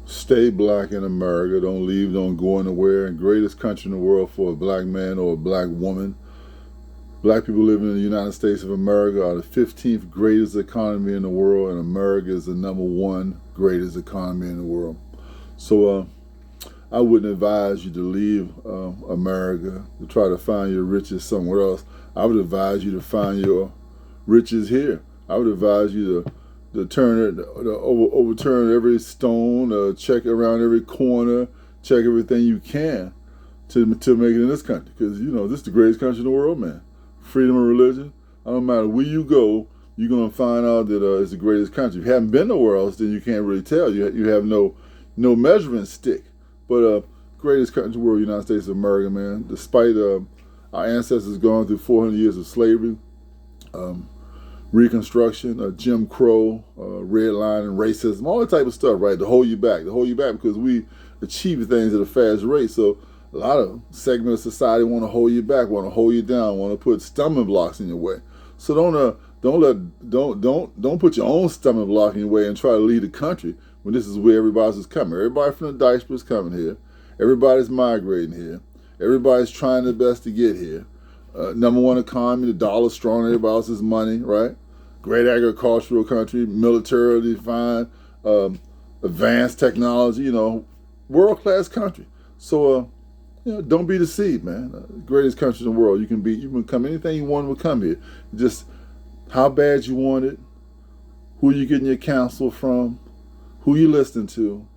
Stay black in America. Don't leave, don't go anywhere. And greatest country in the world for a black man or a black woman. Black people living in the United States of America are the 15th greatest economy in the world, and America is the number one greatest economy in the world. So I wouldn't advise you to leave America to try to find your riches somewhere else. I would advise you to find your riches here. I would advise you to overturn every stone, check around every corner, check everything you can to make it in this country. Because, this is the greatest country in the world, man. Freedom of religion. I don't matter where you go, you're going to find out that it's the greatest country. If you haven't been nowhere else, then you can't really tell. You have no measuring stick. But greatest country in the world, United States of America, man. Despite our ancestors going through 400 years of slavery, Reconstruction, Jim Crow, redlining, racism, all that type of stuff, right? To hold you back because we achieve things at a fast rate. So a lot of segments of society want to hold you back, want to hold you down, want to put stumbling blocks in your way. So don't put your own stumbling block in your way and try to lead the country when this is where everybody's coming. Everybody from the diaspora is coming here. Everybody's migrating here. Everybody's trying their best to get here. Number one economy, the dollar's strong, everybody else's money, right? Great agricultural country, militarily defined, advanced technology, world-class country. So, don't be deceived, man. Greatest country in the world. You can become anything you want to become here. Just how bad you want it, who you getting your counsel from, who you listening to,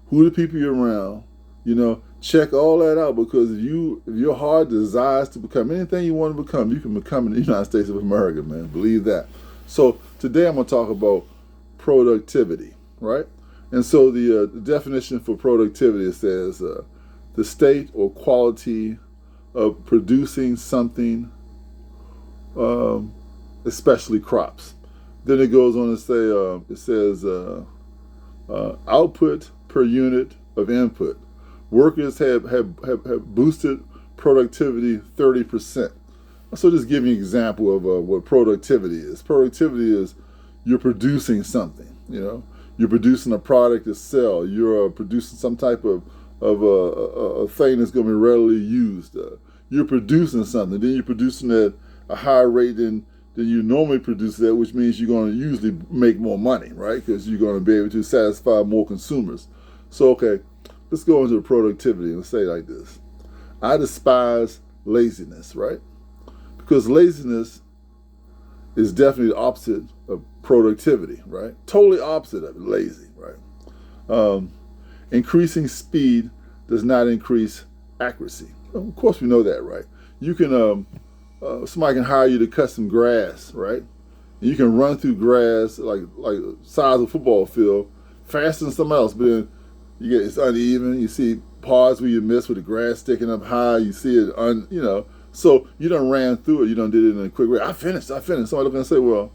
who the people you're around, check all that out, because if your heart desires to become anything you want to become, you can become in the United States of America, man. Believe that. So today I'm going to talk about productivity, right? And so the definition for productivity says the state or quality of producing something, especially crops. Then it goes on to say, it says output per unit of input. Workers have boosted productivity 30%. So just give you an example of what productivity is. Productivity is you're producing something, You're producing a product to sell. You're producing some type of a thing that's going to be readily used. You're producing something. Then you're producing at a higher rate than you normally produce that, which means you're going to usually make more money, right? Because you're going to be able to satisfy more consumers. So, okay, let's go into productivity and say it like this. I despise laziness, right? Because laziness is definitely the opposite of productivity, right? Totally opposite of it, lazy, right? Increasing speed does not increase accuracy. Of course, we know that, right? You can, somebody can hire you to cut some grass, right? And you can run through grass like size of a football field faster than somebody else, but then it's uneven. You see parts where you miss with the grass sticking up high. You see it, So you done ran through it. You done did it in a quick way. I finished. Somebody looking and say, well,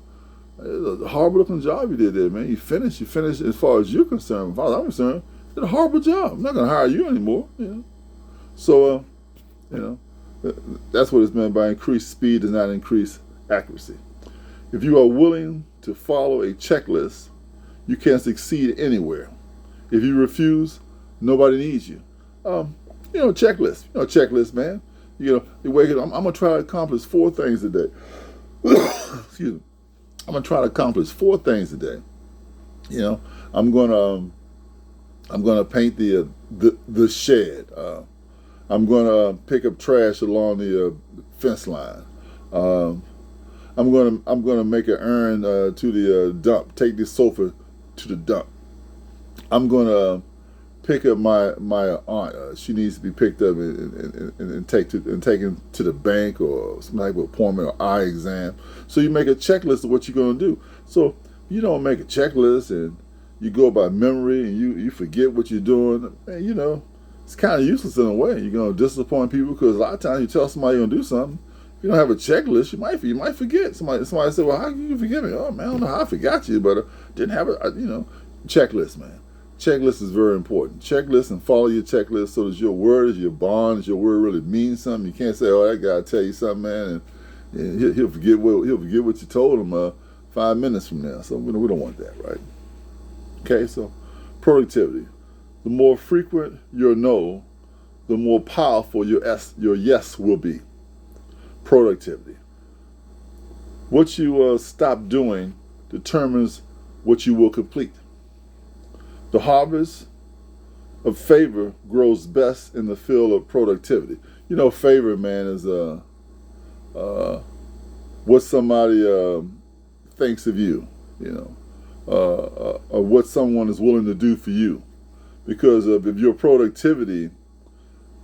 it's a horrible looking job you did there, man. You finished as far as you're concerned. As far as I'm concerned, you did a horrible job. I'm not going to hire you anymore. So, that's what it's meant by increased speed does not increase accuracy. If you are willing to follow a checklist, you can succeed anywhere. If you refuse, nobody needs you. Checklist. Checklist, man. You wake up. I'm gonna try to accomplish 4 things a day. Excuse me. I'm gonna try to accomplish 4 things a day. I'm gonna paint the shed. I'm gonna pick up trash along the fence line. I'm gonna make an errand to the dump. Take the sofa to the dump. I'm gonna pick up my aunt. She needs to be picked up and taken to the bank or some type of appointment or eye exam. So you make a checklist of what you're gonna do. So you don't make a checklist and you go by memory and you forget what you're doing. And, it's kind of useless in a way. You're gonna disappoint people because a lot of times you tell somebody you're gonna do something. If you don't have a checklist, you might forget. Somebody said, "Well, how can you forget me?" Oh man, I don't know how I forgot you, but didn't have checklist, man. Checklist is very important. Checklist and follow your checklist so that your word, your bond, your word really means something. You can't say, "Oh, that guy tell you something, man," and he'll forget what you told him 5 minutes from now. So we don't want that, right? Okay, so productivity. The more frequent your no, the more powerful your yes will be. Productivity. What you stop doing determines what you will complete. The harvest of favor grows best in the field of productivity. You know, favor, man, is what somebody thinks of you. You know, or what someone is willing to do for you. Because of your productivity,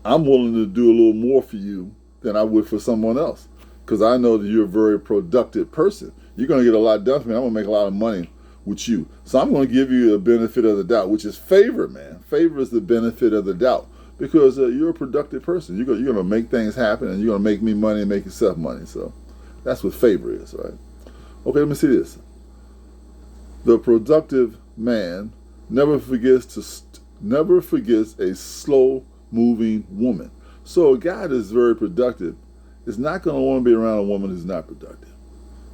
I'm willing to do a little more for you than I would for someone else. Because I know that you're a very productive person. You're going to get a lot done for me. I'm going to make a lot of money with you. So I'm going to give you a benefit of the doubt, which is favor, man. Favor is the benefit of the doubt. Because you're a productive person. You're going to make things happen, and you're going to make me money and make yourself money. So that's what favor is, right? Okay, let me see this. The productive man never forgets a slow-moving woman. So a guy that's very productive is not going to want to be around a woman who's not productive.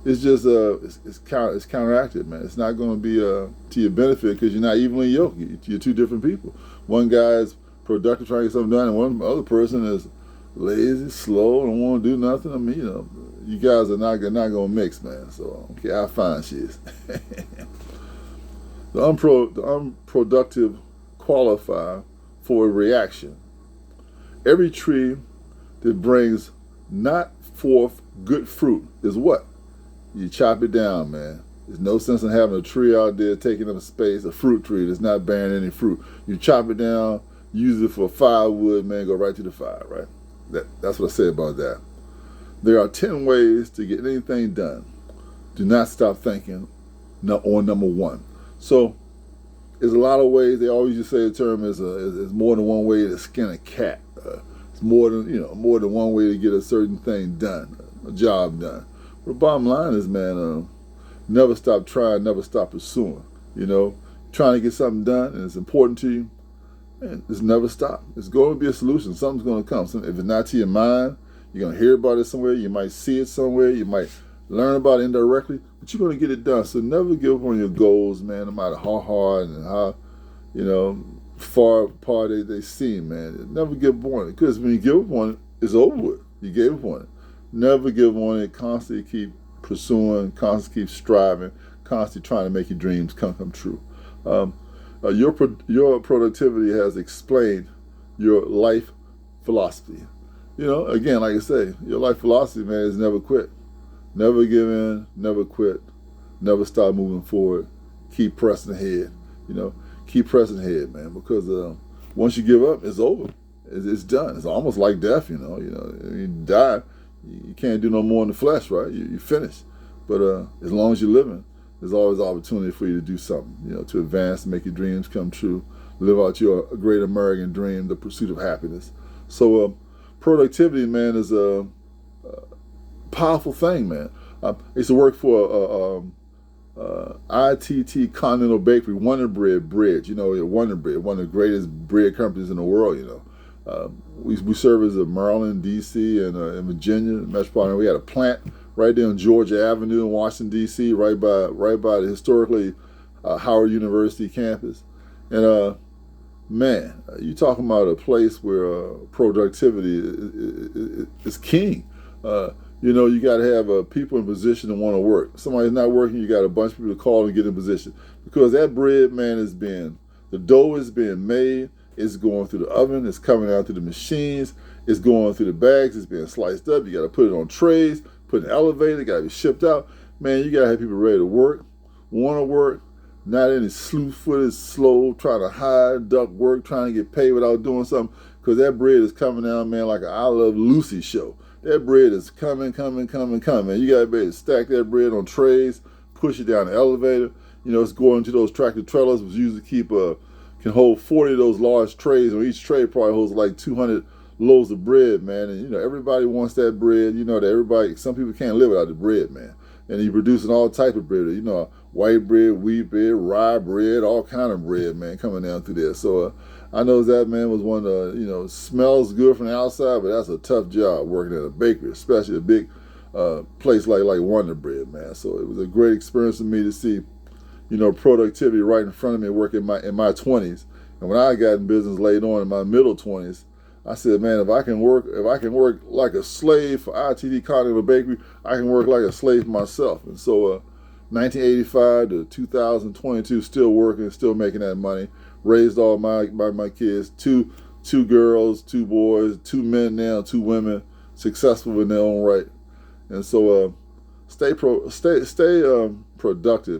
It's just it's counteracted, man. It's not going to be to your benefit because you're not evenly yoked. You're two different people. One guy is productive, trying to get something done, and one other person is lazy, slow, and don't want to do nothing. I mean, you guys are not going to mix, man. So I don't care how fine she is. The unproductive qualify for a reaction. Every tree that brings not forth good fruit is what? You chop it down, man. There's no sense in having a tree out there taking up space, a fruit tree that's not bearing any fruit. You chop it down, use it for firewood, man, go right to the fire, right? That's what I say about that. There are 10 ways to get anything done. Do not stop thinking on number one. So there's a lot of ways. They always just say the term is more than one way to skin a cat. It's more than one way to get a certain thing done, a job done. But the bottom line is, man, never stop trying, never stop pursuing. You know, trying to get something done and it's important to you, man, just never stop. It's going to be a solution. Something's going to come. If it's not to your mind, you're going to hear about it somewhere. You might see it somewhere. You might learn about it indirectly, but you're going to get it done. So never give up on your goals, man, no matter how hard and how, far apart they seem, man. Never give up on it. Because when you give up on it, it's over with. You gave up on it. Never give up on it. Constantly keep pursuing, constantly keep striving, constantly trying to make your dreams come true. Your productivity has explained your life philosophy. Again, like I say, your life philosophy, man, is never quit. Never give in, never quit, never stop moving forward. Keep pressing ahead, keep pressing ahead, man, because once you give up, it's over. It's done. It's almost like death, you die, you can't do no more in the flesh, right? You finished. But as long as you're living, there's always opportunity for you to do something, to advance, make your dreams come true, live out your great American dream, the pursuit of happiness. So productivity, man, is a powerful thing, man. I used to work for ITT Continental Bakery, Wonder Bread Bread. Wonder Bread, one of the greatest bread companies in the world. We service Maryland, D.C., and Virginia, metropolitan. We had a plant right there on Georgia Avenue in Washington, D.C., right by the historically Howard University campus. And man, you talking about a place where productivity is king. You got to have people in position to want to work. Somebody's not working, you got a bunch of people to call and get in position. Because that bread, man, the dough is being made, it's going through the oven, it's coming out through the machines, it's going through the bags, it's being sliced up, you got to put it on trays, put in an elevator, got to be shipped out. Man, you got to have people ready to work, want to work, not any slew-footed, slow, trying to hide, duck work, trying to get paid without doing something. Because that bread is coming out, man, like an I Love Lucy show. That bread is coming. You got to be able to stack that bread on trays, push it down the elevator. It's going to those tractor trailers, which usually can hold 40 of those large trays. On each tray probably holds like 200 loaves of bread, man. And, everybody wants that bread. Some people can't live without the bread, man. And you're producing all type of bread. White bread, wheat bread, rye bread, all kind of bread, man, coming down through there. So I know that, man, was one of the, smells good from the outside, but that's a tough job working at a bakery, especially a big place like Wonder Bread, man. So it was a great experience for me to see, productivity right in front of me working in my 20s. And when I got in business later on in my middle 20s, I said, man, if I can work like a slave for ITD Continental Bakery, I can work like a slave for myself. And so 1985 to 2022, still working, still making that money. Raised all my kids, two girls, two boys, two men now, two women, successful in their own right. And so stay productive,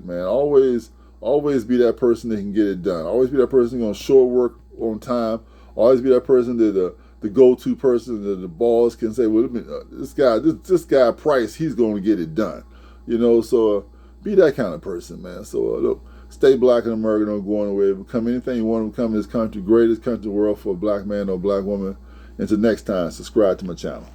man. Always be that person that can get it done. Always be that person going to show work on time. Always be that person that the go-to person that the boss can say, well, this guy Price, he's going to get it done. So be that kind of person, man. So look, stay black in America, don't go away. Become anything you want to become in this country, greatest country in the world for a black man or a black woman. Until next time, subscribe to my channel.